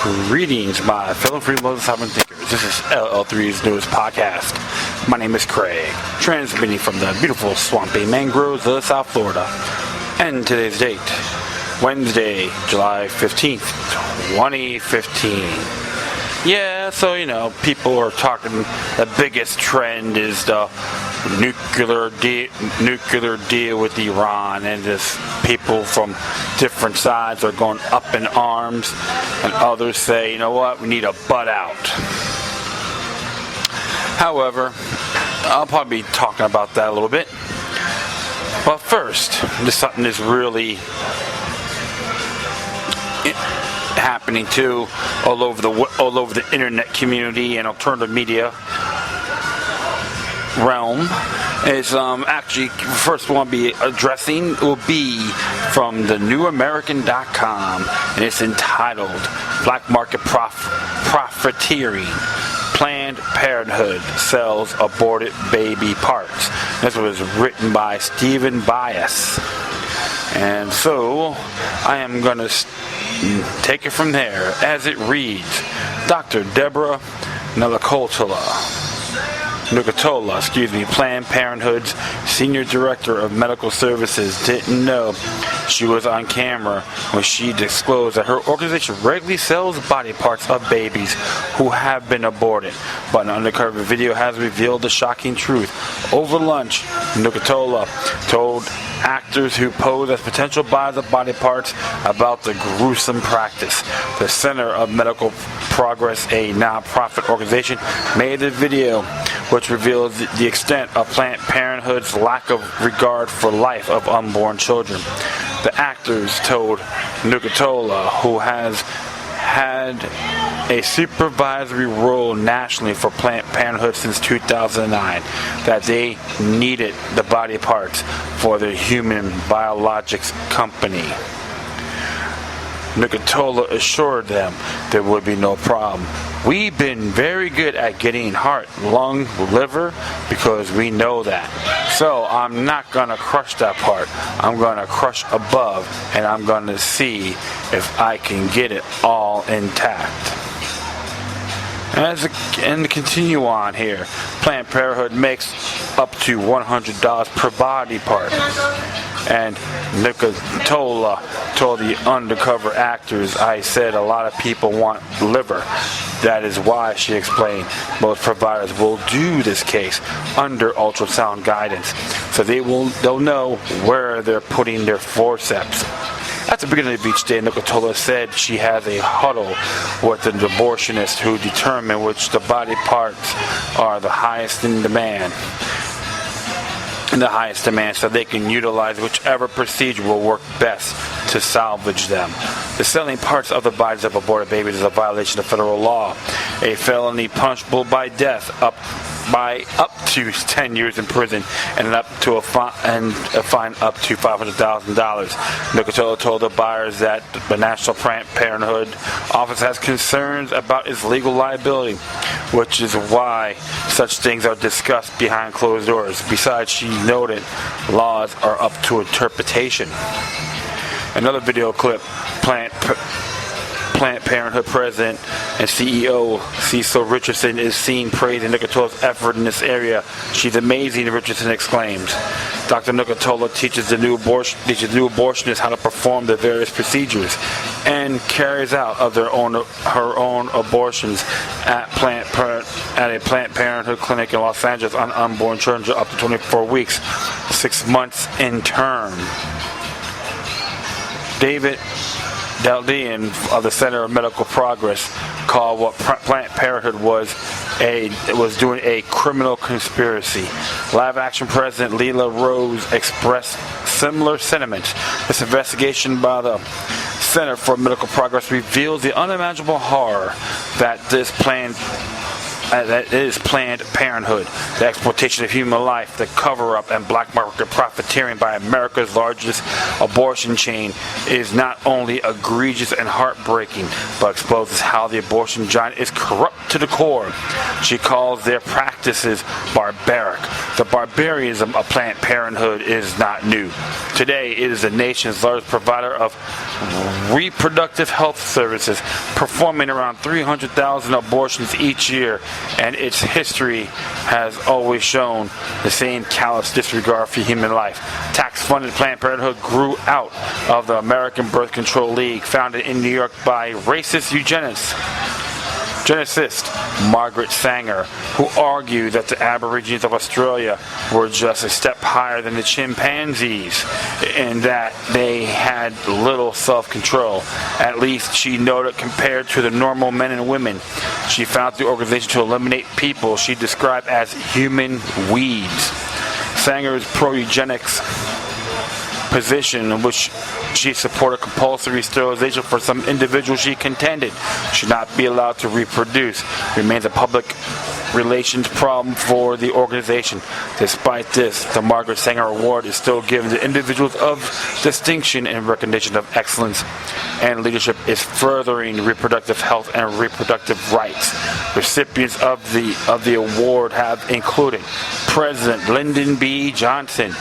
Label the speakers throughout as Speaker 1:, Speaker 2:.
Speaker 1: Greetings, my fellow free-loving sovereign thinkers. This is LL3's newest podcast. My name is Craig, transmitting from the beautiful swampy mangroves of South Florida. And today's date, Wednesday, July 15th, 2015. Yeah, so, people are talking, the biggest trend is the nuclear deal with Iran, and just people from different sides are going up in arms, and others say, you know what, we need a butt out. However, I'll probably be talking about that a little bit. But first, there's something that's really happening too all over the internet community and alternative media realm. Is actually first one I'll be addressing will be from the newamerican.com, and it's entitled Black Market Profiteering. Planned Parenthood sells aborted baby parts. This was written by Stephen Bias. And so I am going to take it from there as it reads. Dr. Deborah Nucatola, Planned Parenthood's Senior Director of Medical Services, didn't know she was on camera when she disclosed that her organization regularly sells body parts of babies who have been aborted. But an undercover video has revealed the shocking truth. Over lunch, Nucatola told actors who pose as potential buyers of body parts about the gruesome practice. The Center of Medical Progress, a non-profit organization, made a video which reveals the extent of Planned Parenthood's lack of regard for life of unborn children. The actors told Nucatola, who has had a supervisory role nationally for Planned Parenthood since 2009, that they needed the body parts for their human biologics company. Nucatola assured them there would be no problem. We've been very good at getting heart, lung, liver, because we know that. So I'm not going to crush that part. I'm going to crush above, and I'm going to see if I can get it all intact. And to continue on here, Planned Parenthood makes up to $100 per body part. And Nucatola told the undercover actors, I said a lot of people want liver. That is why, she explained, most providers will do this case under ultrasound guidance, so they'll know where they're putting their forceps. At the beginning of each day, Nucatola said she has a huddle with an abortionist who determine which the body parts are the highest in demand. So they can utilize whichever procedure will work best to salvage them. The selling parts of the bodies of aborted babies is a violation of federal law, a felony punishable by death, up to 10 years in prison, and a fine up to $500,000. Nucatola told the buyers that the National Planned Parenthood office has concerns about its legal liability, which is why such things are discussed behind closed doors. Besides, she noted laws are up to interpretation. Another video clip, Planned Parenthood President and CEO Cecil Richardson is seen praising Nucatola's effort in this area. She's amazing, Richardson exclaimed. Dr. Nucatola teaches the new abortionists how to perform the various procedures and carries out her own abortions at a Planned Parenthood clinic in Los Angeles on unborn children up to 24 weeks, 6 months in term. David Daldian of the Center of Medical Progress called what Planned Parenthood was doing a criminal conspiracy. Live Action President Leila Rose expressed similar sentiments. This investigation by the Center for Medical Progress reveals the unimaginable horror that is Planned Parenthood, the exploitation of human life, the cover-up and black market profiteering by America's largest abortion chain is not only egregious and heartbreaking, but exposes how the abortion giant is corrupt to the core. She calls their practices barbaric. The barbarism of Planned Parenthood is not new. Today, it is the nation's largest provider of reproductive health services, performing around 300,000 abortions each year, and its history has always shown the same callous disregard for human life. Tax-funded Planned Parenthood grew out of the American Birth Control League, founded in New York by racist eugenicist Margaret Sanger, who argued that the Aborigines of Australia were just a step higher than the chimpanzees and that they had little self-control. At least, she noted, compared to the normal men and women. She found the organization to eliminate people she described as human weeds. Sanger's pro-eugenics position, in which she supported compulsory sterilization for some individuals she contended should not be allowed to reproduce, remains a public relations problem for the organization. Despite this, the Margaret Sanger Award is still given to individuals of distinction in recognition of excellence and leadership is furthering reproductive health and reproductive rights. Recipients of the award have included President Lyndon B. Johnson,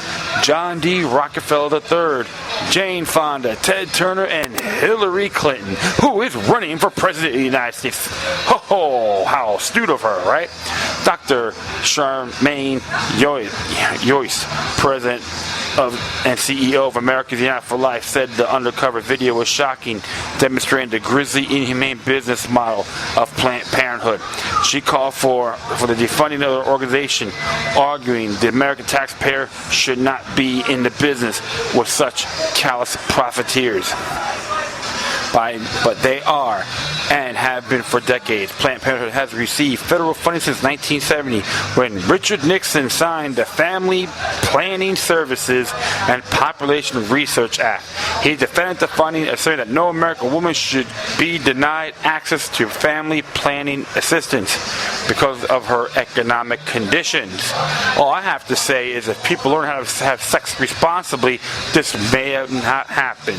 Speaker 1: John D. Rockefeller III, Jane Fonda, Ted Turner, and Hillary Clinton, who is running for President of the United States. Ho, how astute of her, right? Dr. Charmaine Yoist, President and CEO of America's United for Life, said the undercover video was shocking, demonstrating the grisly, inhumane business model of Planned Parenthood. She called for the defunding of the organization, arguing the American taxpayer should not be in the business with such callous profiteers. But they are and have been for decades. Planned Parenthood has received federal funding since 1970 when Richard Nixon signed the Family Planning Services and Population Research Act. He defended the funding, asserting that no American woman should be denied access to family planning assistance because of her economic conditions. All I have to say is if people learn how to have sex responsibly, this may have not happened.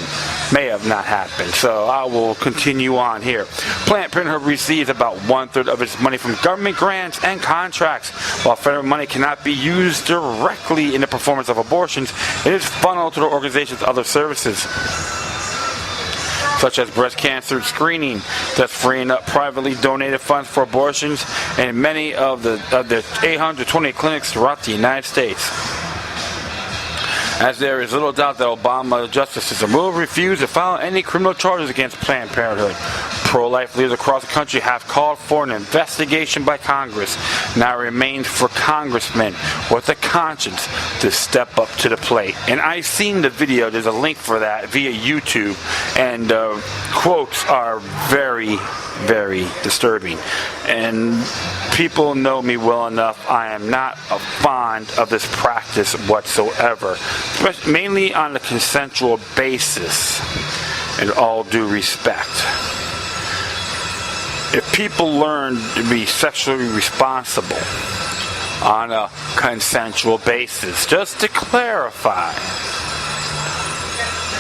Speaker 1: So I will continue on here. Planned Parenthood receives about 1/3 of its money from government grants and contracts. While federal money cannot be used directly in the performance of abortions, it is funneled to the organization's other services, such as breast cancer screening, that's freeing up privately donated funds for abortions in many of the 820 clinics throughout the United States. As there is little doubt that Obama justice system will refuse to file any criminal charges against Planned Parenthood. Pro-life leaders across the country have called for an investigation by Congress. Now it remains for congressmen with a conscience to step up to the plate. And I've seen the video. There's a link for that via YouTube. And quotes are very, very disturbing. And people know me well enough. I am not fond of this practice whatsoever, mainly on a consensual basis, in all due respect. If people learn to be sexually responsible on a consensual basis, just to clarify,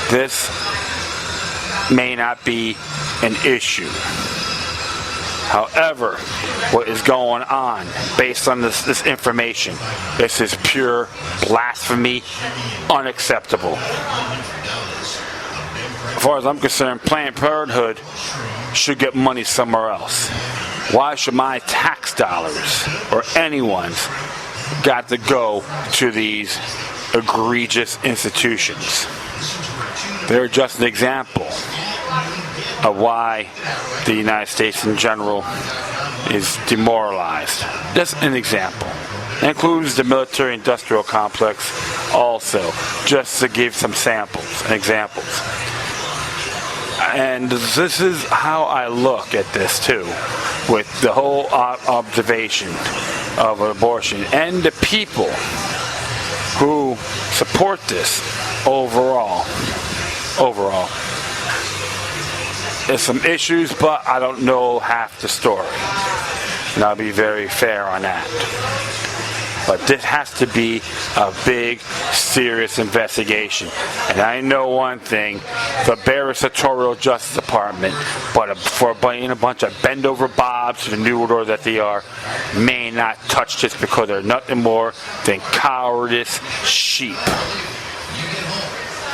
Speaker 1: this may not be an issue. However, what is going on based on this information, this is pure blasphemy, unacceptable. As far as I'm concerned, Planned Parenthood should get money somewhere else. Why should my tax dollars or anyone's got to go to these egregious institutions? They're just an example of why the United States in general is demoralized. Just an example. It includes the military-industrial complex also, just to give some samples and examples. And this is how I look at this too, with the whole observation of abortion and the people who support this overall. There's some issues, but I don't know half the story. And I'll be very fair on that. But this has to be a big, serious investigation. And I know one thing, the Barrisatorial Justice Department, but for being a bunch of bend-over bobs to the New World Order that they are, may not touch this because they're nothing more than cowardice sheep.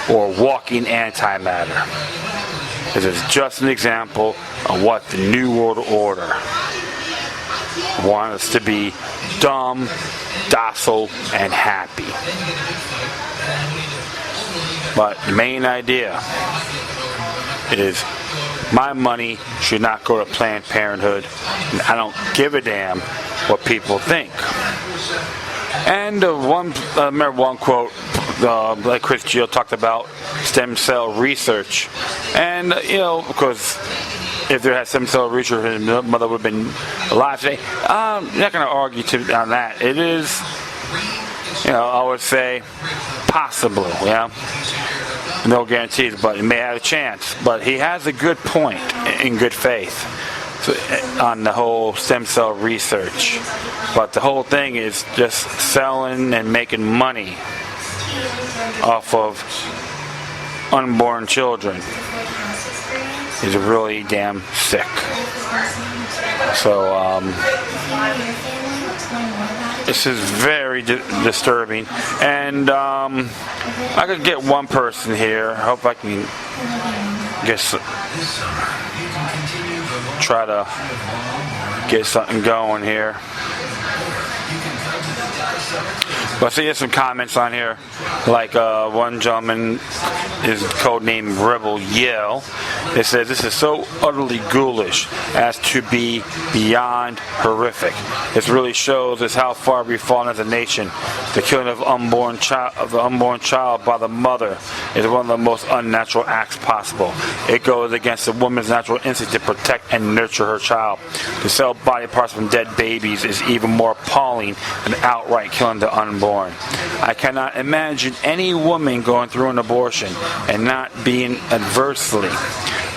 Speaker 1: or walking antimatter. This is just an example of what the New World Order wants us to be: dumb, docile, and happy. But the main idea is my money should not go to Planned Parenthood, and I don't give a damn what people think. And I remember one quote, like Chris Geo talked about stem cell research, and because if there had stem cell research, his mother would have been alive today. I'm not going to argue on that. It is, I would say, possible. No guarantees, but he may have a chance. But he has a good point in good faith on the whole stem cell research. But the whole thing is just selling and making money off of unborn children is really damn sick. So this is very disturbing, and I could get one person here. I hope I can try to get something going here. But I see there's some comments on here, like one gentleman, his code name Rebel Yell. It says, "This is so utterly ghoulish as to be beyond horrific. This really shows us how far we've fallen as a nation. The killing of the unborn child by the mother is one of the most unnatural acts possible. It goes against a woman's natural instinct to protect and nurture her child. To sell body parts from dead babies is even more appalling than outright killing the unborn. I cannot imagine any woman going through an abortion and not being adversely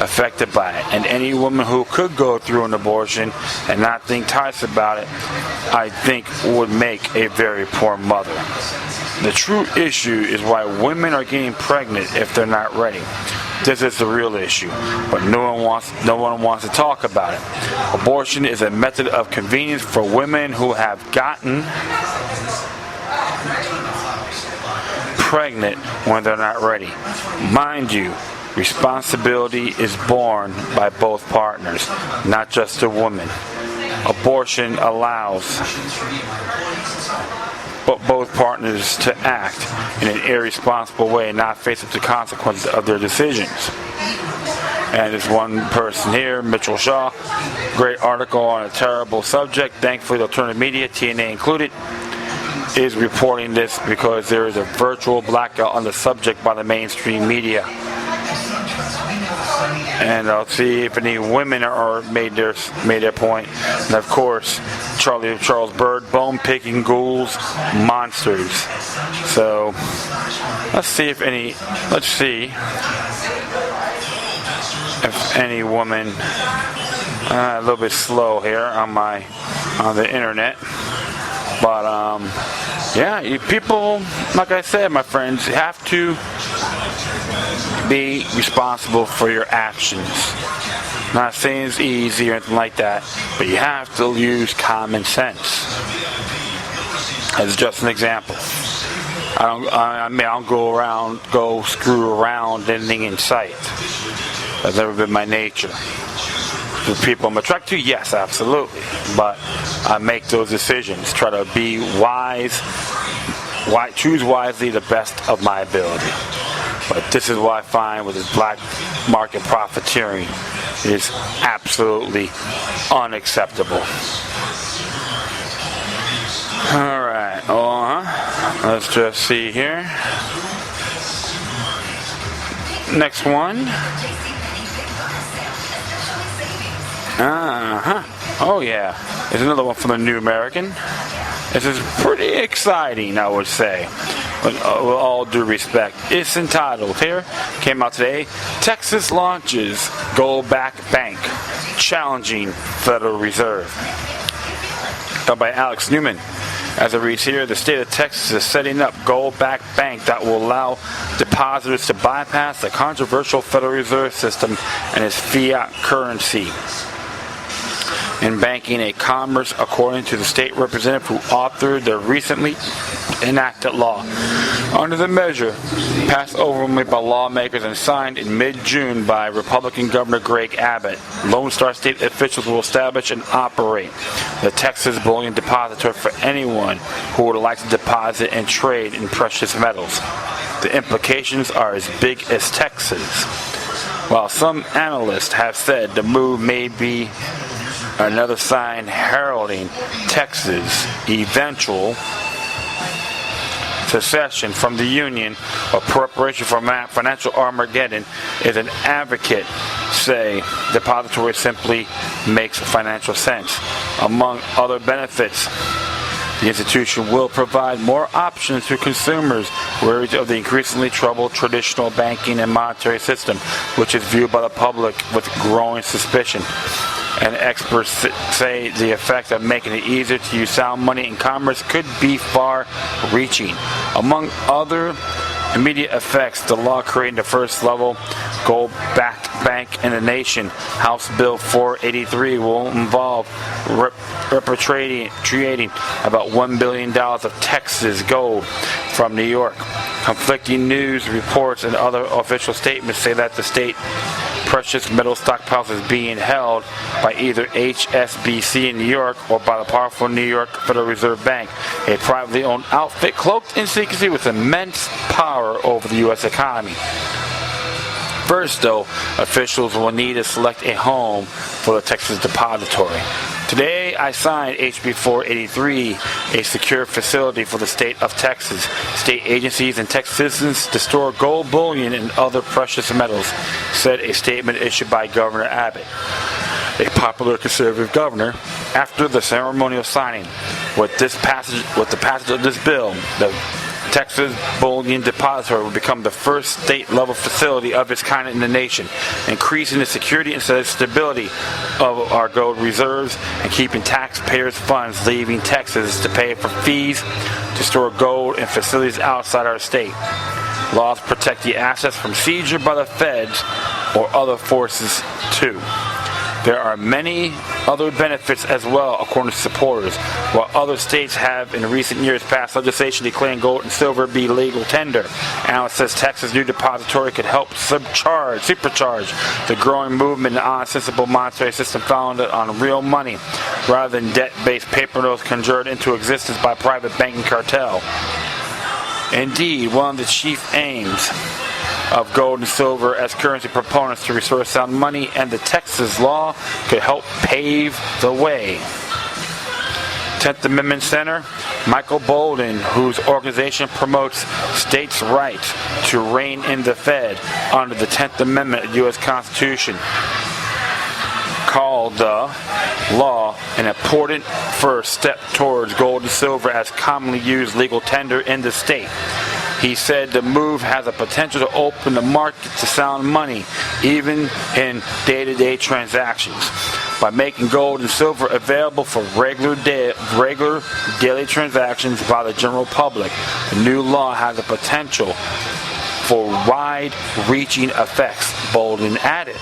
Speaker 1: affected by it. And any woman who could go through an abortion and not think twice about it, I think would make a very poor mother. The true issue is why women are getting pregnant if they're not ready. This is the real issue, but no one wants to talk about it. Abortion is a method of convenience for women who have gotten pregnant when they're not ready. Mind you, responsibility is borne by both partners, not just the woman. Abortion allows both partners to act in an irresponsible way and not face up to consequences of their decisions." And there's one person here, Mitchell Shaw, great article on a terrible subject. Thankfully, the alternative media, TNA included, is reporting this because there is a virtual blackout on the subject by the mainstream media. And I'll see if any women are made their point. And of course, Charles Bird, bone-picking ghouls, monsters. So let's see if any woman. A little bit slow here on the internet, but you people, like I said, my friends, have to be responsible for your actions. Not saying it's easy or anything like that, but you have to use common sense. As just an example, I don't go screw around anything in sight. That's never been my nature. The people I'm attracted to, yes, absolutely, but I make those decisions. Try to be wise. Choose wisely the best of my ability. But this is what I find with this black market profiteering is absolutely unacceptable. Alright, let's just see here. Next one. Oh yeah, there's another one from the New American. This is pretty exciting, I would say, with all due respect. It's entitled, came out today, Texas launches Gold-Backed Bank, challenging Federal Reserve. By Alex Newman. As it reads here, the state of Texas is setting up gold-backed bank that will allow depositors to bypass the controversial Federal Reserve System and its fiat currency. in banking and commerce, according to the state representative who authored the recently enacted law. Under the measure, passed overwhelmingly by lawmakers and signed in mid-June by Republican Governor Greg Abbott, Lone Star State officials will establish and operate the Texas Bullion Depository for anyone who would like to deposit and trade in precious metals. The implications are as big as Texas. While some analysts have said the move may be another sign heralding Texas' eventual secession from the Union or preparation for financial Armageddon, is an advocate say depository simply makes financial sense. Among other benefits, the institution will provide more options to consumers worried of the increasingly troubled traditional banking and monetary system, which is viewed by the public with growing suspicion. And experts say the effect of making it easier to use sound money in commerce could be far-reaching. Among other immediate effects, the law creating the first level gold-backed bank in the nation, House Bill 483, will involve repatriating about $1 billion of Texas gold from New York. Conflicting news reports and other official statements say that the state precious metal stockpiles is being held by either HSBC in New York or by the powerful New York Federal Reserve Bank, a privately owned outfit cloaked in secrecy with immense power over the U.S. economy. First, though, officials will need to select a home for the Texas Depository. Today, I signed HB 483, a secure facility for the state of Texas, state agencies, and Texas citizens to store gold bullion and other precious metals, said a statement issued by Governor Abbott, a popular conservative governor, after the ceremonial signing. With the passage of this bill, the Texas Bullion Depository will become the first state-level facility of its kind in the nation, increasing the security and stability of our gold reserves and keeping taxpayers' funds leaving Texas to pay for fees to store gold in facilities outside our state. Laws protect the assets from seizure by the feds or other forces, too. There are many other benefits as well, according to supporters. While other states have in recent years passed legislation declaring gold and silver be legal tender, analyst says Texas' new depository could help supercharge the growing movement in an ostensible monetary system founded on real money, rather than debt-based paper notes conjured into existence by private banking cartel. Indeed, one of the chief aims of gold and silver as currency proponents to restore sound money, and the Texas law could help pave the way. 10th Amendment Center, Michael Bolden, whose organization promotes states' right to rein in the Fed under the 10th Amendment of the U.S. Constitution, called the law an important first step towards gold and silver as commonly used legal tender in the state. He said the move has a potential to open the market to sound money, even in day-to-day transactions. By making gold and silver available for regular daily transactions by the general public, the new law has the potential for wide-reaching effects, Bolden added.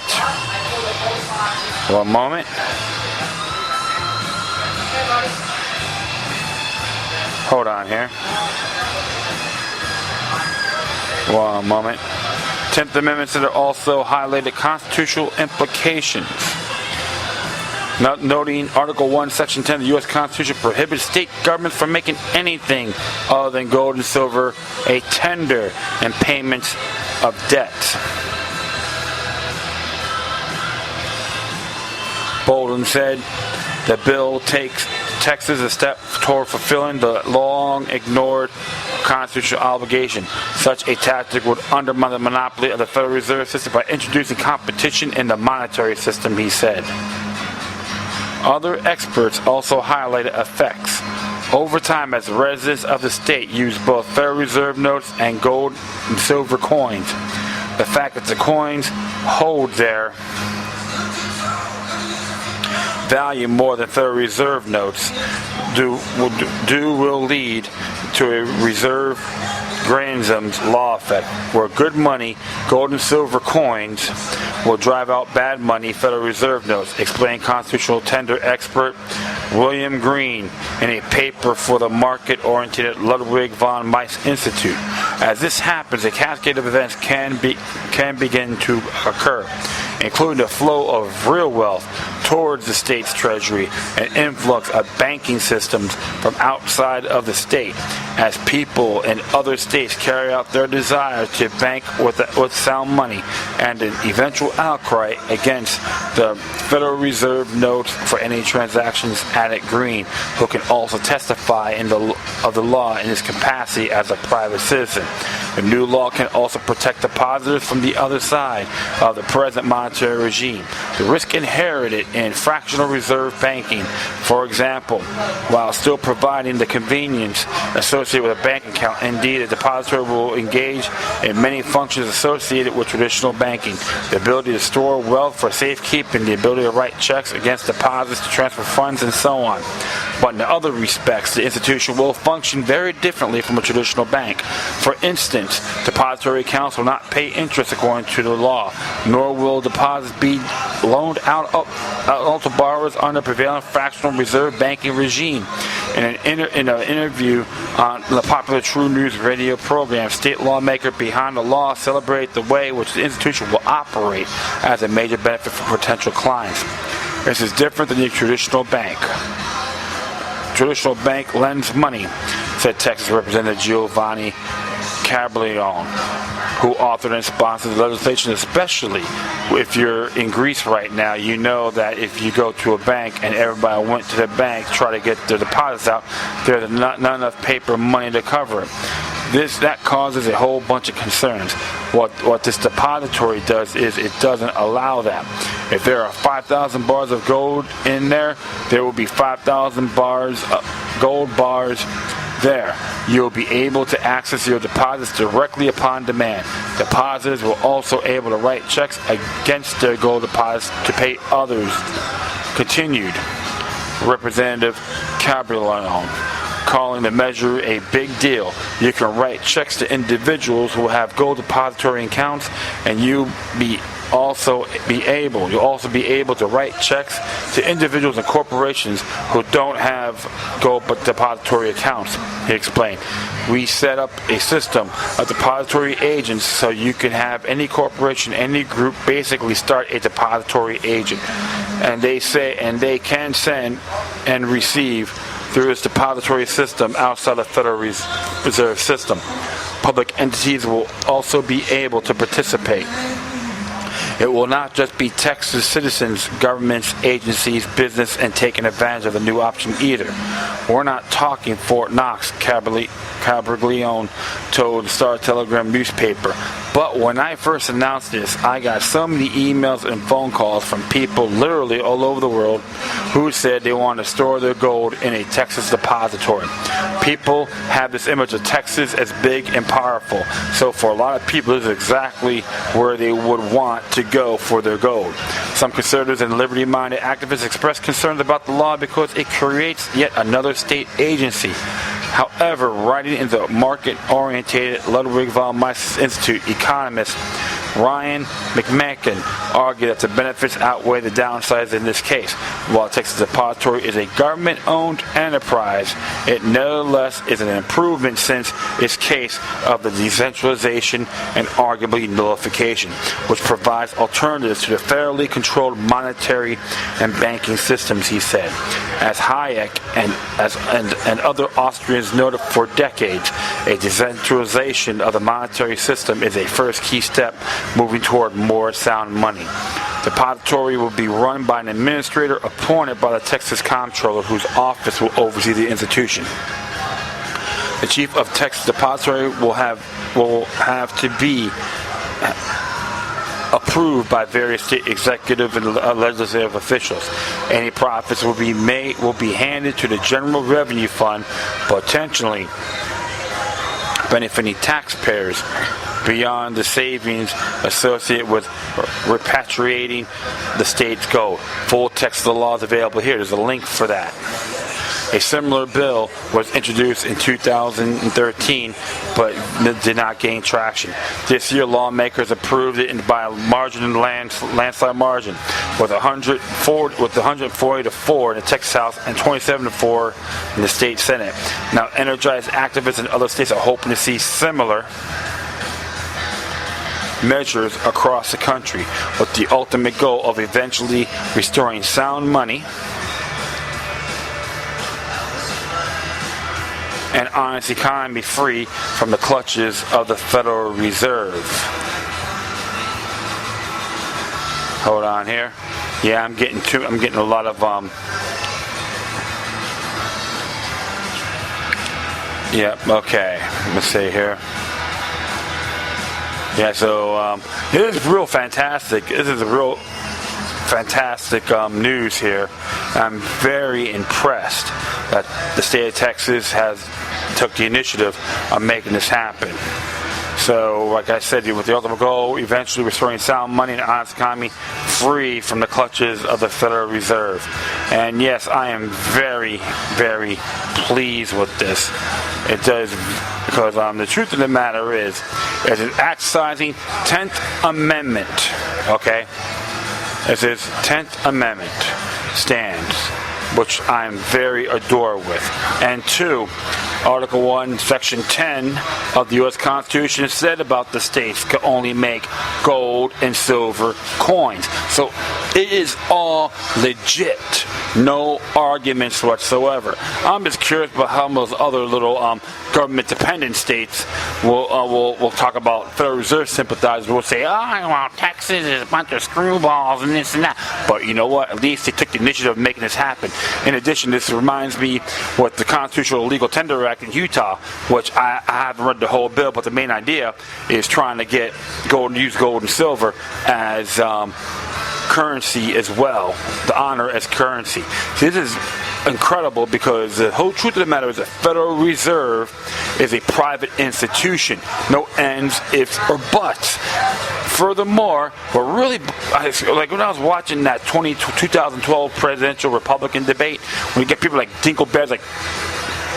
Speaker 1: One moment. Hold on here. One moment. 10th Amendment Center also highlighted constitutional implications, noting Article 1, Section 10 of the U.S. Constitution prohibits state governments from making anything other than gold and silver a tender in payment of debts. Bolden said the bill takes Texas a step toward fulfilling the long-ignored constitutional obligation. Such a tactic would undermine the monopoly of the Federal Reserve System by introducing competition in the monetary system, he said. Other experts also highlighted effects. Over time, as residents of the state use both Federal Reserve notes and gold and silver coins, the fact that the coins hold their value more than Federal Reserve notes will lead to a reserve Graham's law effect, where good money, gold and silver coins, will drive out bad money, Federal Reserve notes, explained constitutional tender expert William Green in a paper for the market-oriented Ludwig von Mises Institute. As this happens, a cascade of events can begin to occur, including the flow of real wealth towards the state's treasury and influx of banking systems from outside of the state, as people in other states carry out their desire to bank with sound money, and an eventual outcry against the Federal Reserve notes for any transactions, added Green, who can also testify of the law in his capacity as a private citizen. The new law can also protect depositors from the other side of the present monetary regime. The risk inherited in fractional reserve banking, for example, while still providing the convenience associated with a bank account. Indeed, a depository will engage in many functions associated with traditional banking: the ability to store wealth for safekeeping, the ability to write checks against deposits, to transfer funds, and so on. But in other respects, the institution will function very differently from a traditional bank. For instance, depository accounts will not pay interest according to the law, nor will deposits be loaned out to borrowers under prevailing fractional reserve banking regime. In an interview on the popular True News radio program, state lawmaker behind the law celebrate the way which the institution will operate as a major benefit for potential clients. This is different than the traditional bank. Traditional bank lends money, said Texas Representative Giovanni Cabriglione, who authored and sponsored the legislation. Especially if you're in Greece right now, you know that if you go to a bank and everybody went to the bank to try to get their deposits out, there's not enough paper money to cover it. That causes a whole bunch of concerns. What this depository does is it doesn't allow that. If there are 5,000 bars of gold in there, there will be 5,000 gold bars there. You'll be able to access your deposits directly upon demand. Depositors will also be able to write checks against their gold deposits to pay others. Continued Representative Cabriglione, calling the measure a big deal. You can write checks to individuals who have gold depository accounts, and you'll also be able to write checks to individuals and corporations who don't have gold depository accounts, he explained. We set up a system of depository agents so you can have any corporation, any group basically start a depository agent, and they can send and receive through its depository system outside the Federal Reserve System. Public entities will also be able to participate. It will not just be Texas citizens, governments, agencies, business, and taking advantage of the new option either. We're not talking Fort Knox, Cabriglione told the Star-Telegram newspaper. But when I first announced this, I got so many emails and phone calls from people literally all over the world who said they want to store their gold in a Texas depository. People have this image of Texas as big and powerful. So for a lot of people, this is exactly where they would want to go for their gold. Some conservatives and liberty-minded activists expressed concerns about the law because it creates yet another state agency. However, writing in the market-oriented Ludwig von Mises Institute, economist Ryan McMakin argued that the benefits outweigh the downsides in this case. While Texas Depository is a government-owned enterprise, it nevertheless is an improvement since its case of the decentralization and arguably nullification, which provides alternatives to the federally controlled monetary and banking systems, he said. As Hayek and other Austrians noted for decades, a decentralization of the monetary system is a first key step moving toward more sound money. The depository will be run by an administrator appointed by the Texas Comptroller, whose office will oversee the institution. The chief of Texas Depository will have to be approved by various state executive and legislative officials. Any profits will be handed to the General Revenue Fund, potentially benefiting taxpayers beyond the savings associated with repatriating the state's gold. Full text of the law is available here. There's a link for that. A similar bill was introduced in 2013, but did not gain traction. This year, lawmakers approved it by a landslide margin, with 140 to 4 in the Texas House and 27 to 4 in the state Senate. Now, energized activists in other states are hoping to see similar measures across the country, with the ultimate goal of eventually restoring sound money and honest economy free from the clutches of the Federal Reserve. Hold on here. Yeah, I'm getting a lot of okay. Let's see here. Yeah, so this is real fantastic. This is a real fantastic news here. I'm very impressed that the state of Texas has took the initiative of making this happen. So, like I said, with the ultimate goal, eventually restoring sound money and honest economy free from the clutches of the Federal Reserve. And yes, I am very, very pleased with this. It does, because the truth of the matter is it's exercising 10th Amendment, okay? It says 10th Amendment stands, which I'm very adored with. And 2, Article 1, Section 10 of the U.S. Constitution said about the states can only make gold and silver coins. So it is all legit. No arguments whatsoever. I'm just curious about how those other little government-dependent states will talk about Federal Reserve sympathizers. Will say, well, Texas is a bunch of screwballs and this and that. But you know what? At least they took the initiative of making this happen. In addition, this reminds me what the Constitutional Legal Tender Act in Utah, which I haven't read the whole bill, but the main idea is trying to get use gold and silver as currency as well, the honor as currency. See, this is incredible, because the whole truth of the matter is the Federal Reserve is a private institution. No ends, ifs, or buts. Furthermore, we're really, like when I was watching that 2012 presidential Republican debate, when you get people like Dinkleberries, like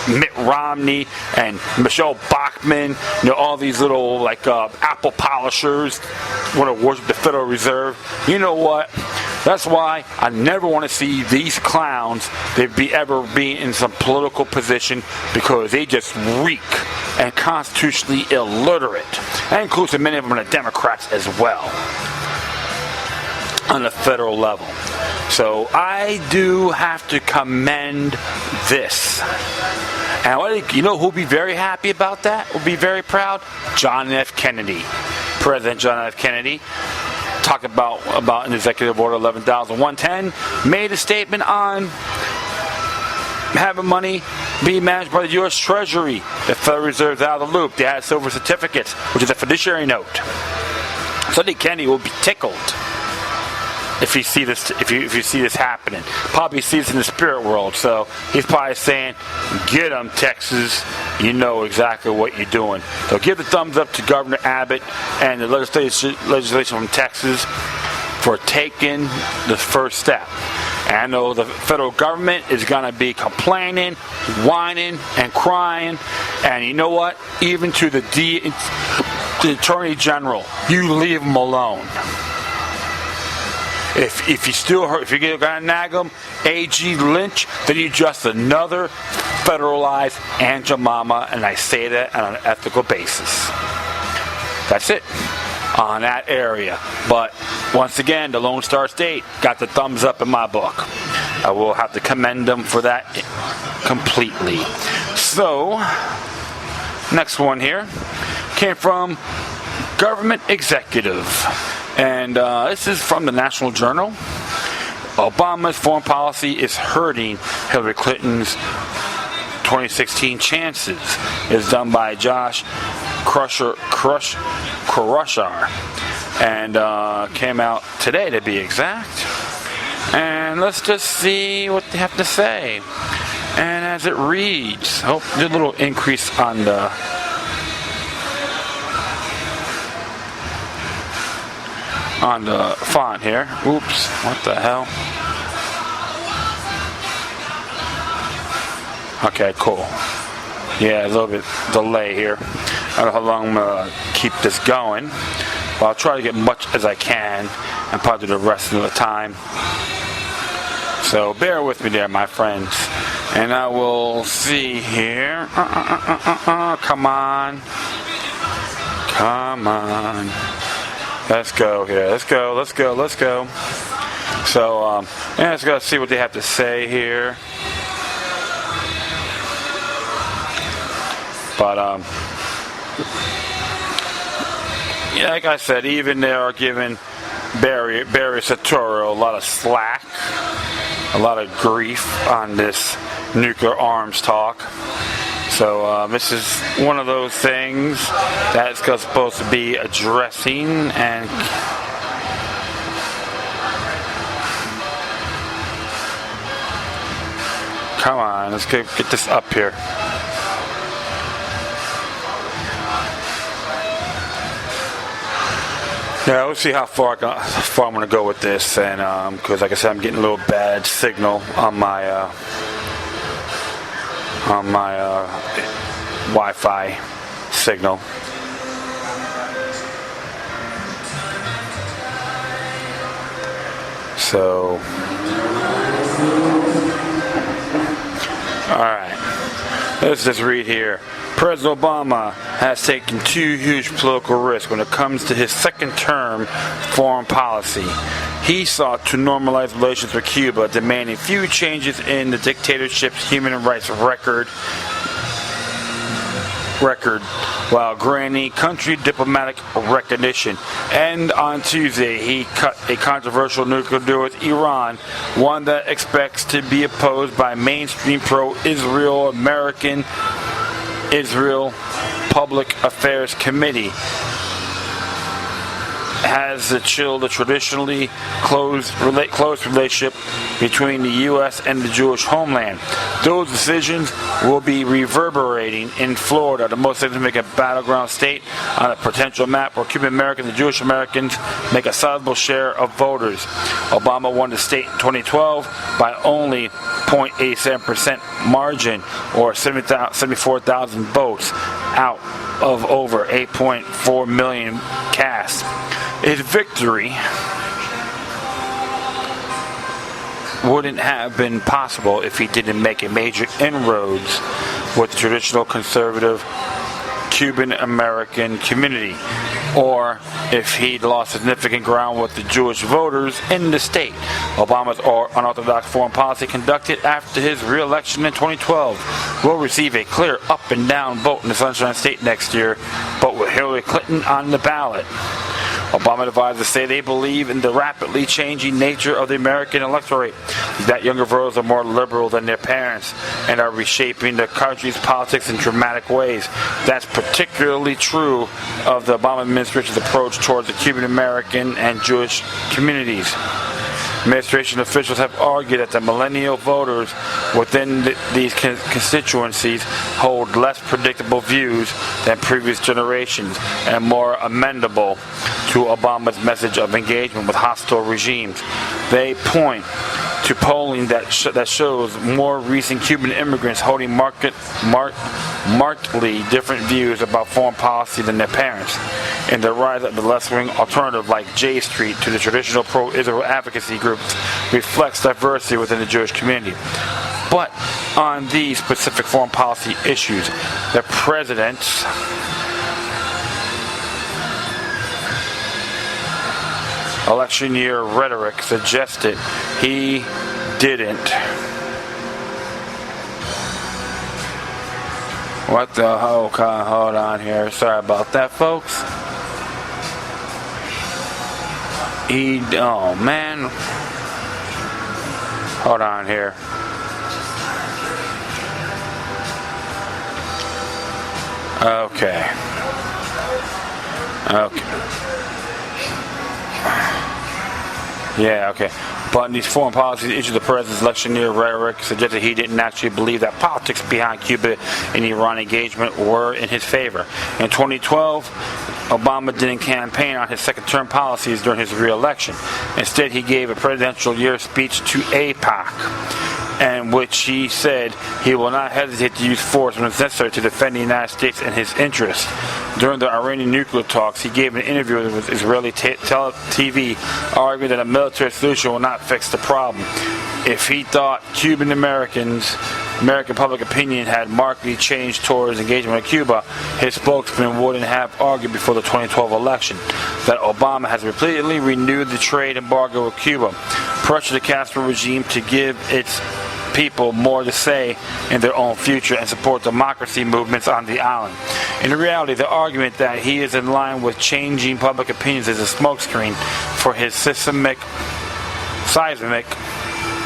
Speaker 1: Mitt Romney and Michelle Bachmann, all these little apple polishers want to worship the Federal Reserve. You know what? That's why I never want to see these clowns ever be in some political position, because they just reek and constitutionally illiterate. That includes many of them are Democrats as well on the federal level. So I do have to commend this. And you know who'll be very happy about that? Will be very proud? John F. Kennedy. President John F. Kennedy talked about an Executive Order 11,110, made a statement on having money be managed by the U.S. Treasury. The Federal Reserve's out of the loop. They had silver certificates, which is a fiduciary note. So I think Kennedy will be tickled if you see this happening. Probably sees it in the spirit world. So he's probably saying, "Get them, Texas. You know exactly what you're doing." So give the thumbs up to Governor Abbott and the legislation from Texas for taking the first step. And I know the federal government is going to be complaining, whining, and crying. And you know what? Even to the Attorney General, you leave them alone. If you're gonna nag them, A.G. Lynch, then you're just another federalized Aunt Jemima, and I say that on an ethical basis. That's it on that area. But once again, the Lone Star State got the thumbs up in my book. I will have to commend them for that completely. So, next one here came from Government Executive. And this is from the National Journal. Obama's foreign policy is hurting Hillary Clinton's 2016 chances. It's done by Josh Crusher, and came out today to be exact. And let's just see what they have to say. And as it reads, there's a little increase on the font here. Oops, what the hell? Okay, cool. Yeah, a little bit delay here. I don't know how long I'm going to keep this going. But I'll try to get much as I can and probably do the rest of the time. So bear with me there, my friends. And I will see here. Come on. Come on. Let's go here. Let's go. So, yeah, let's go see what they have to say here. But, yeah, like I said, even they are giving Barry Soetoro a lot of slack, a lot of grief on this nuclear arms talk. So this is one of those things that's supposed to be addressing and come on, let's get this up here. Yeah, we'll see how far I'm going to go with this, and because like I said, I'm getting a little bad signal on my Wi-Fi signal. So, all right, let's just read here. President Obama has taken two huge political risks when it comes to his second-term foreign policy. He sought to normalize relations with Cuba, demanding few changes in the dictatorship's human rights record, while granting country diplomatic recognition. And on Tuesday, he cut a controversial nuclear deal with Iran, one that expects to be opposed by mainstream pro-Israel Israel Public Affairs Committee, has chilled the traditionally close relationship between the U.S. and the Jewish homeland. Those decisions will be reverberating in Florida, the most significant battleground state on a potential map where Cuban Americans and Jewish Americans make a sizable share of voters. Obama won the state in 2012 by only 0.87% margin, or 74,000 votes out of over 8.4 million cast. His victory wouldn't have been possible if he didn't make a major inroads with the traditional conservative Cuban American community, or if he'd lost significant ground with the Jewish voters in the state. Obama's unorthodox foreign policy conducted after his re-election in 2012 will receive a clear up and down vote in the Sunshine State next year, but with Hillary Clinton on the ballot. Obama advisors say they believe in the rapidly changing nature of the American electorate, that younger voters are more liberal than their parents and are reshaping the country's politics in dramatic ways. That's particularly true of the Obama administration's approach towards the Cuban American and Jewish communities. Administration officials have argued that the millennial voters within these constituencies hold less predictable views than previous generations and more amenable to Obama's message of engagement with hostile regimes. They point to polling that shows more recent Cuban immigrants holding markedly different views about foreign policy than their parents, and the rise of the left-wing alternative like J Street to the traditional pro-Israel advocacy groups reflects diversity within the Jewish community. But on these specific foreign policy issues, the president's election year rhetoric suggested he didn't. What the hell? Hold on here. Sorry about that, folks. Oh man. Hold on here. Okay. Yeah, okay. But in these foreign policy issues, the president's election year rhetoric suggested he didn't actually believe that politics behind Cuba and Iran engagement were in his favor. In 2012, Obama didn't campaign on his second-term policies during his re-election. Instead, he gave a presidential year speech to AIPAC, and which he said he will not hesitate to use force when it's necessary to defend the United States and his interests. During the Iranian nuclear talks, he gave an interview with Israeli TV, arguing that a military solution will not fix the problem. If he thought American public opinion had markedly changed towards engagement with Cuba, his spokesman wouldn't have argued before the 2012 election that Obama has repeatedly renewed the trade embargo with Cuba, pressured the Castro regime to give its people more to say in their own future and support democracy movements on the island. In reality, the argument that he is in line with changing public opinions is a smokescreen for his seismic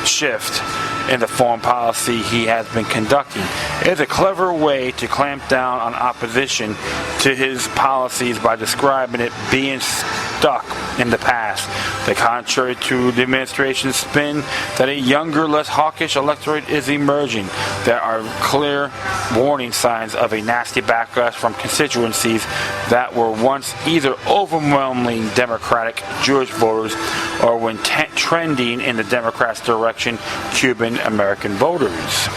Speaker 1: shift in the foreign policy he has been conducting. It is a clever way to clamp down on opposition to his policies by describing it being stuck in the past. The contrary to the administration's spin that a younger, less hawkish electorate is emerging, there are clear warning signs of a nasty backlash from constituencies that were once either overwhelmingly Democratic Jewish voters or when trending in the Democrats' direction, Cuban American voters.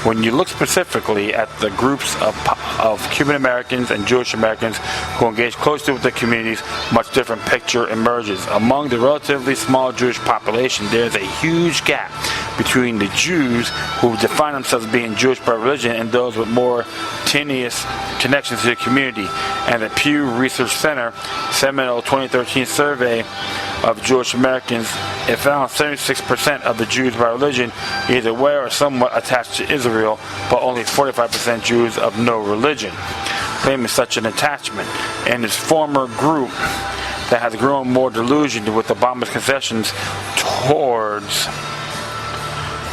Speaker 1: When you look specifically at the groups of Cuban Americans and Jewish Americans who engage closely with the communities, much different picture emerges. Among the relatively small Jewish population, there is a huge gap between the Jews who define themselves as being Jewish by religion and those with more tenuous connections to the community. And the Pew Research Center seminal 2013 survey of Jewish Americans, it found 76% of the Jews by religion either aware or somewhat attached to Israel, but only 45% Jews of no religion, claiming such an attachment. And this former group that has grown more delusioned with Obama's concessions towards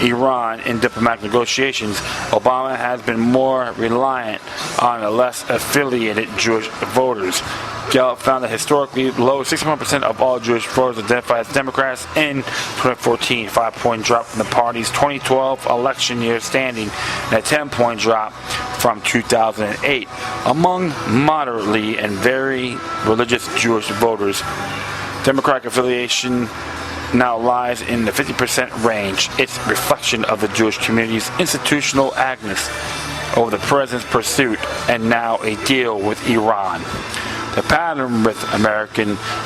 Speaker 1: Iran in diplomatic negotiations, Obama has been more reliant on the less affiliated Jewish voters. Gallup found that historically low 61% of all Jewish voters identify as Democrats in 2014, a 5-point drop from the party's 2012 election year standing, and a 10-point drop from 2008. Among moderately and very religious Jewish voters, Democratic affiliation now lies in the 50% range. It's a reflection of the Jewish community's institutional agonies over the president's pursuit and now a deal with Iran. The pattern with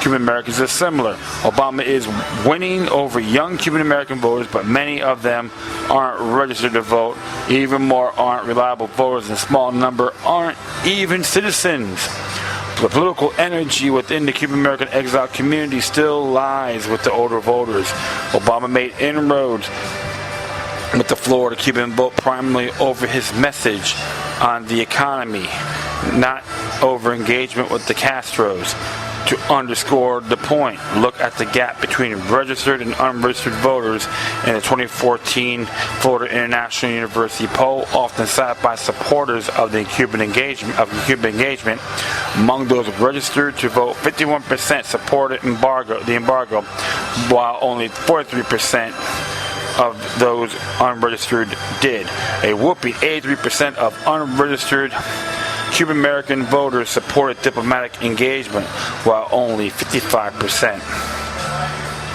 Speaker 1: Cuban Americans is similar. Obama is winning over young Cuban American voters, but many of them aren't registered to vote. Even more aren't reliable voters, and a small number aren't even citizens. The political energy within the Cuban American exile community still lies with the older voters. Obama made inroads with the Florida Cuban vote primarily over his message on the economy, not over engagement with the Castros. To underscore the point, look at the gap between registered and unregistered voters in the 2014 Florida International University poll, often cited by supporters of the Cuban engagement. Among those registered to vote, 51% supported the embargo, while only 43% of those unregistered did. A whooping 83% of unregistered Cuban American voters supported diplomatic engagement, while only 55%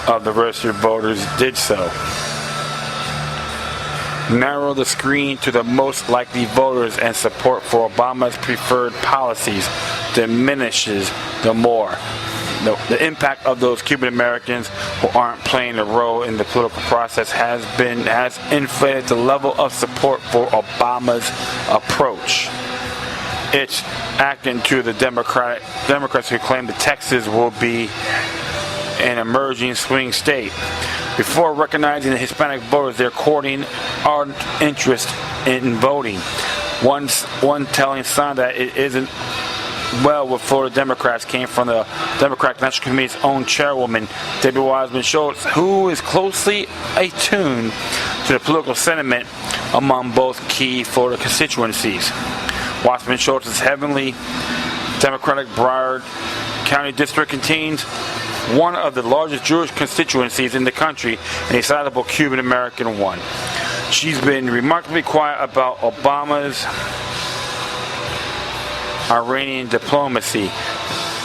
Speaker 1: of the registered voters did so. Narrow the screen to the most likely voters, and support for Obama's preferred policies diminishes the more. The impact of those Cuban Americans who aren't playing a role in the political process has inflated the level of support for Obama's approach. It's acting to the Democrats who claim that Texas will be an emerging swing state. Before recognizing the Hispanic voters, they're courting ardent interest in voting. One telling sign that it isn't well with Florida Democrats came from the Democratic National Committee's own chairwoman, Debbie Wiseman Schultz, who is closely attuned to the political sentiment among both key Florida constituencies. Wiseman Schultz's heavily Democratic Broward County District contains one of the largest Jewish constituencies in the country and a sizable Cuban American one. She's been remarkably quiet about Obama's Iranian diplomacy,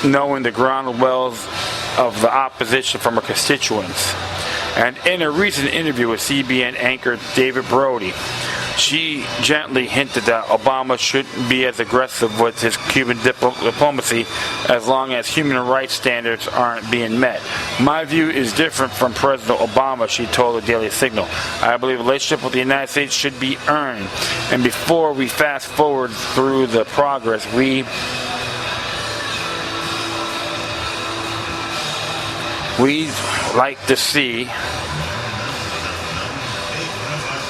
Speaker 1: knowing the ground wells of the opposition from her constituents. And in a recent interview with CBN anchor David Brody, she gently hinted that Obama shouldn't be as aggressive with his Cuban diplomacy as long as human rights standards aren't being met. My view is different from President Obama, she told the Daily Signal. I believe a relationship with the United States should be earned. And before we fast forward through the progress, we like to see.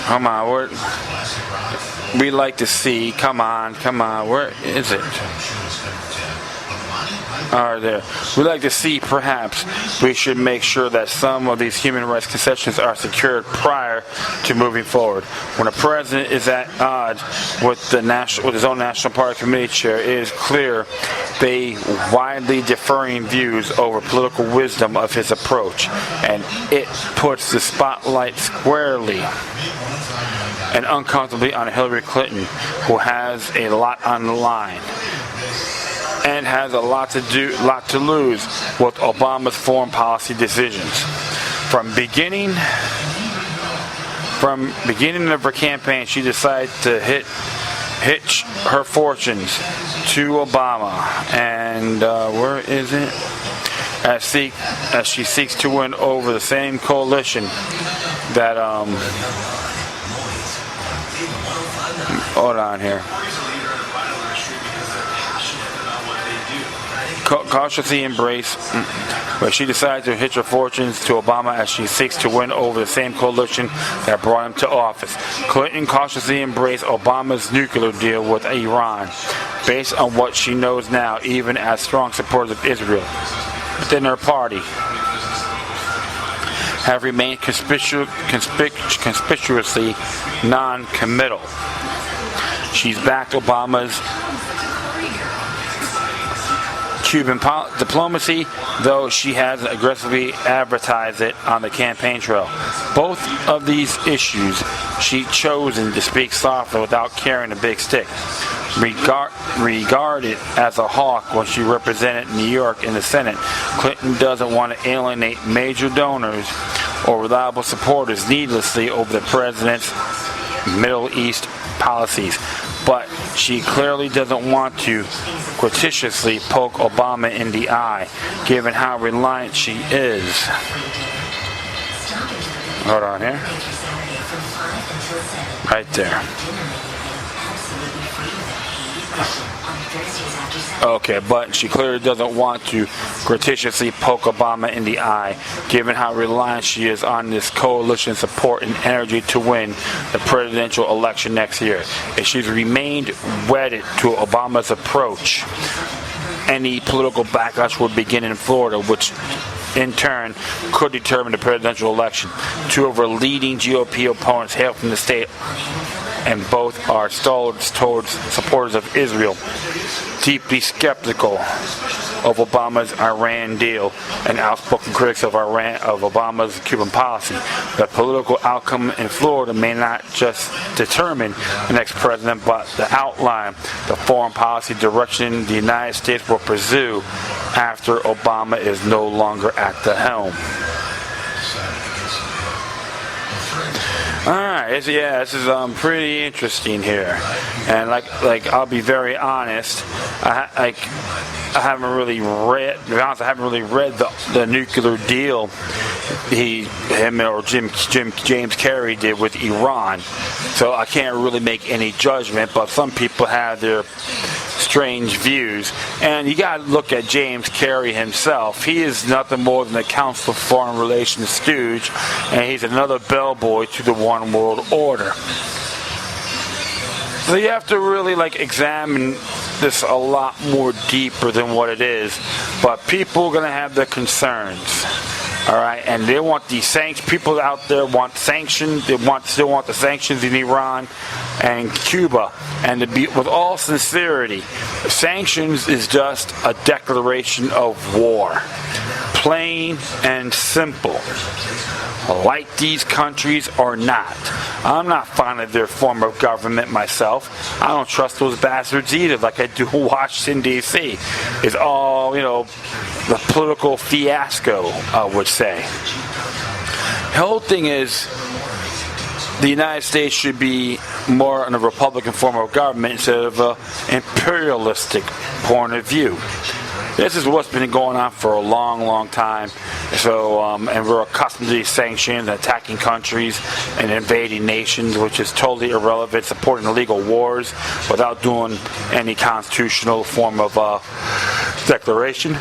Speaker 1: Come on, we like to see. Come on, where is it? There. We'd like to see, perhaps, we should make sure that some of these human rights concessions are secured prior to moving forward. When a president is at odds with his own National Party Committee chair, it is clear they widely differing views over political wisdom of his approach, and it puts the spotlight squarely and uncomfortably on Hillary Clinton, who has a lot on the line and has a lot to lose with Obama's foreign policy decisions. From beginning of her campaign, she decided to hitch her fortunes to Obama, and where is it? As she seeks to win over the same coalition that hold on here. Cautiously embrace, but she decided to hitch her fortunes to Obama as she seeks to win over the same coalition that brought him to office. Clinton cautiously embraced Obama's nuclear deal with Iran, based on what she knows now, even as strong supporters of Israel within her party have remained conspicuously non-committal. She's backed Obama's Cuban diplomacy, though she hasn't aggressively advertised it on the campaign trail. Both of these issues, she's chosen to speak softly without carrying a big stick. Regarded as a hawk when she represented New York in the Senate, Clinton doesn't want to alienate major donors or reliable supporters needlessly over the president's Middle East policies. But she clearly doesn't want to gratuitously poke Obama in the eye, given how reliant she is. Hold on here. Right there. Okay, but she clearly doesn't want to gratuitously poke Obama in the eye, given how reliant she is on this coalition support and energy to win the presidential election next year. If she's remained wedded to Obama's approach, any political backlash would begin in Florida, which in turn could determine the presidential election. Two of her leading GOP opponents hail from the state, and both are stalwarts towards supporters of Israel, deeply skeptical of Obama's Iran deal and outspoken critics of Obama's Cuban policy. The political outcome in Florida may not just determine the next president, but the outline, the foreign policy direction the United States will pursue after Obama is no longer at the helm. Alright, this is pretty interesting here, and like I'll be very honest, I haven't really read the nuclear deal James Carey did with Iran, so I can't really make any judgment. But some people have their strange views, and you got to look at James Carey himself. He is nothing more than a Council of Foreign Relations stooge, and he's another bellboy to the One World Order. So you have to really examine this a lot more deeper than what it is. But people are going to have their concerns. All right, and they want these sanctions. People out there want sanctions. They still want the sanctions in Iran and Cuba. And to be, with all sincerity, sanctions is just a declaration of war, plain and simple. Like these countries or not. I'm not fond of their form of government myself. I don't trust those bastards either, like I do Washington, D.C. It's all, the political fiasco, I would say. The whole thing is the United States should be more in a Republican form of government instead of an imperialistic point of view. This is what's been going on for a long, long time. So, and we're accustomed to these sanctions, attacking countries and invading nations, which is totally irrelevant, supporting illegal wars without doing any constitutional form of declaration.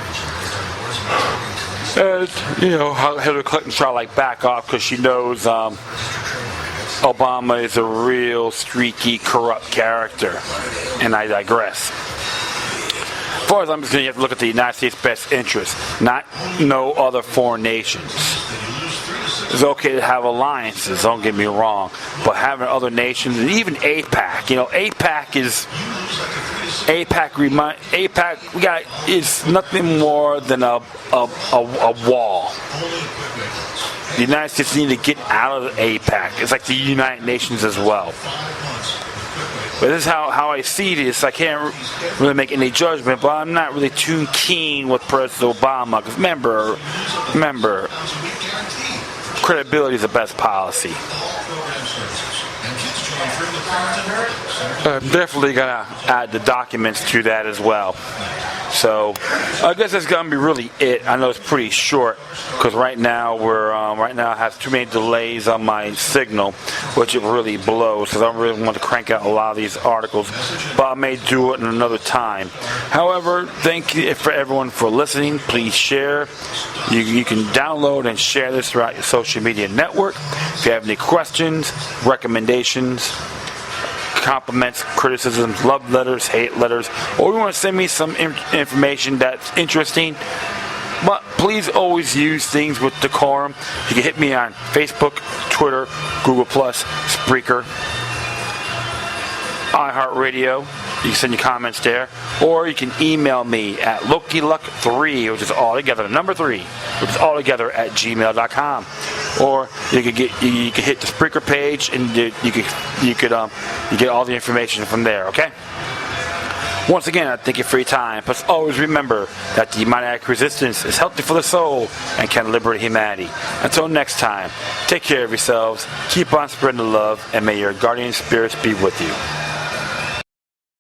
Speaker 1: And, Hillary Clinton's trying to back off because she knows Obama is a real streaky, corrupt character. And I digress. As far as I'm concerned, you have to look at the United States' best interest, not no other foreign nations. It's okay to have alliances, don't get me wrong, but having other nations, and even APAC, is nothing more than a wall. The United States need to get out of APAC. It's like the United Nations as well. But this is how I see this. I can't really make any judgment, but I'm not really too keen with President Obama. Because remember, credibility is the best policy. I'm definitely going to add the documents to that as well. So I guess that's gonna be really it. I know it's pretty short because right now I have too many delays on my signal, which it really blows because I don't really want to crank out a lot of these articles, but I may do it in another time. However, thank you for everyone for listening. Please share. You can download and share this throughout your social media network. If you have any questions, recommendations, compliments, criticisms, love letters, hate letters, or you want to send me some information that's interesting, but please always use things with decorum. You can hit me on Facebook, Twitter, Google+, Spreaker, iHeartRadio. You can send your comments there, or you can email me at LokiLuck3, which is all together, number 3, which is all together at gmail.com. Or you could hit the Spreaker page and you get all the information from there. Okay. Once again, I thank you for your time. Plus, always remember that the demoniac resistance is healthy for the soul and can liberate humanity. Until next time, take care of yourselves, keep on spreading the love, and may your guardian spirits be with you.